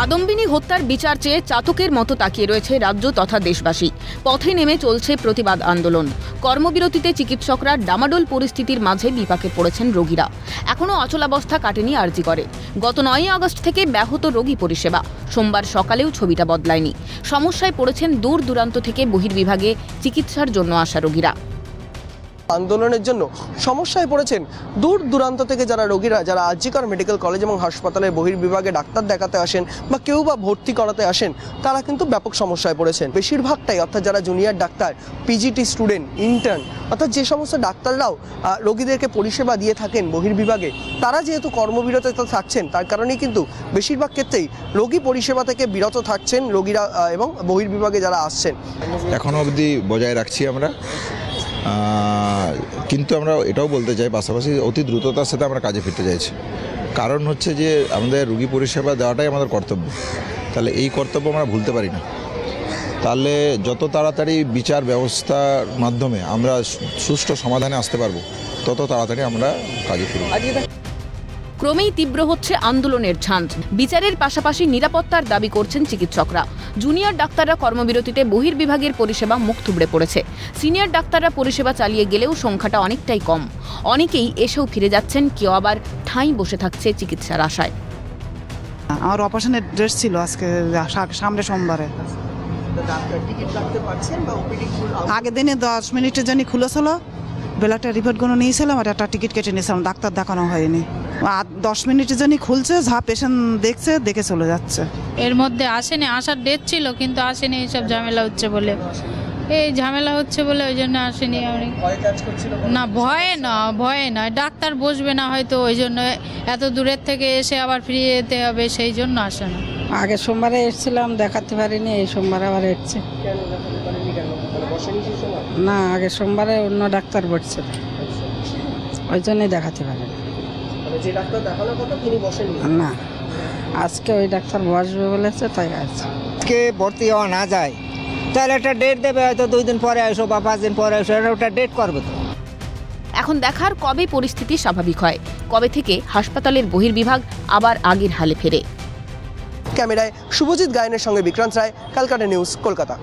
কাদম্বিনী হত্যার বিচার চেয়ে চাতকের মতো তাকিয়ে রয়েছে রাজ্য তথা দেশবাসী। পথে নেমে চলছে প্রতিবাদ আন্দোলন। কর্মবিরতিতে চিকিৎসকরা ডামাডোল পরিস্থিতির মাঝে বিপাকে পড়েছেন রোগীরা। এখনও অচলাবস্থা কাটেনি আরজিকরে। গত 9 আগস্ট থেকে ব্যাহত রোগী পরিষেবা। সোমবার সকালেও ছবিটা বদলায়নি। সমস্যায় পড়েছেন দূর দূরান্ত থেকে বহির্বিভাগে চিকিৎসার জন্য আসা রোগীরা। আন্দোলনের জন্য সমস্যায় পড়েছেন দূর দূরান্ত থেকে যারা রোগীরা, যারা আরজিকর মেডিকেল কলেজ এবং হাসপাতালের বহির্বিভাগে ডাক্তার দেখাতে আসেন বা কেউ বা ভর্তি করাতে আসেন, তারা কিন্তু ব্যাপক সমস্যায় পড়েছেন। বেশিরভাগটাই অর্থাৎ যারা junior doctor, PGT student, intern, অর্থাৎ যে সমস্ত ডাক্তাররাও রোগীদেরকে পরিষেবা দিয়ে থাকেন বহির্বিভাগে, তারা যেহেতু কর্মবিরতিতে থাকছেন, তার কারণেই কিন্তু বেশিরভাগ ক্ষেত্রেই রোগী পরিষেবা থেকে বিরত থাকছেন রোগীরা এবং বহির্বিভাগে যারা আসছেন। এখনো অবধি বজায় রাখছি আমরা, কিন্তু আমরা এটাও বলতে চাই পাশাপাশি অতি দ্রুততার সাথে আমরা কাজে ফিরতে চাইছি। কারণ হচ্ছে যে আমাদের রোগী পরিষেবা দেওয়াটাই আমাদের কর্তব্য, তাহলে এই কর্তব্য আমরা ভুলতে পারি না। তাহলে যত তাড়াতাড়ি বিচার ব্যবস্থার মাধ্যমে আমরা সুষ্ঠু সমাধানে আসতে পারবো, তত তাড়াতাড়ি আমরা কাজে ফিরব। ক্রমেই তীব্র হচ্ছে আন্দোলনের ঝাঁজ। বিচারের পাশাপাশি নিরাপত্তার দাবি করছেন চিকিৎসকরা। জুনিয়র ডাক্তাররা কর্মবিরতিতে বহির্বিভাগের পরিষেবা মুখ থুবড়ে পড়েছে। সিনিয়র ডাক্তাররা পরিষেবা চালিয়ে গেলেও সংখ্যাটা অনেকটাই কম। অনেকেই এসেও ফিরে যাচ্ছেন, কেউ আবার ঠাঁই বসে থাকছে চিকিৎসার আশায়। আমার অপারেশনের ড্রেস ছিল আজকে সামনে সোমবারে। আগের দিনে 10 মিনিটের জন্য খুলেছিল, বেলাটা রিপোর্টগুলো নিয়েছিলাম আর একটা টিকিট কেটে নিয়েছিলাম, ডাক্তার দেখানো হয়নি। আর 10 মিনিটের জন্য খুলছে, যা পেশেন্ট দেখছে দেখে চলে যাচ্ছে। এর মধ্যে আসেনি, আসার ডেট ছিল কিন্তু আসেনি, এইসব ঝামেলা হচ্ছে বলে, ওই জন্য আসেনি। না ভয়ে নয়, ডাক্তার বসবে না হয়তো, ওই জন্য এত দূরের থেকে এসে আবার ফিরে যেতে হবে, সেই জন্য আসে না। আগের সোমবারে এসেছিলাম, দেখাতে পারিনি, এই সোমবারে আবার এসছে। না, আগের সোমবারে অন্য ডাক্তার বসছিল, ওই জন্যই দেখাতে পারিনি। না, আজকে ওই ডাক্তার বসবে বলেছে, তাই আছে। কে ভর্তি হওয়া না যায় তাহলে একটা ডেট দেবে, হয়তো 2 দিন পরে আসো বা 5 দিন পরে আসো, ওটা ডেট করবে তো। এখন দেখার কবে পরিস্থিতি স্বাভাবিক হয়, কবে থেকে হাসপাতালের বহির্বিভাগ আবার আগের হালে ফেরে। ক্যামেরায় শুভজিৎ গায়নের সঙ্গে বিক্রান্ত রায়, ক্যালকাটা নিউজ, কলকাতা।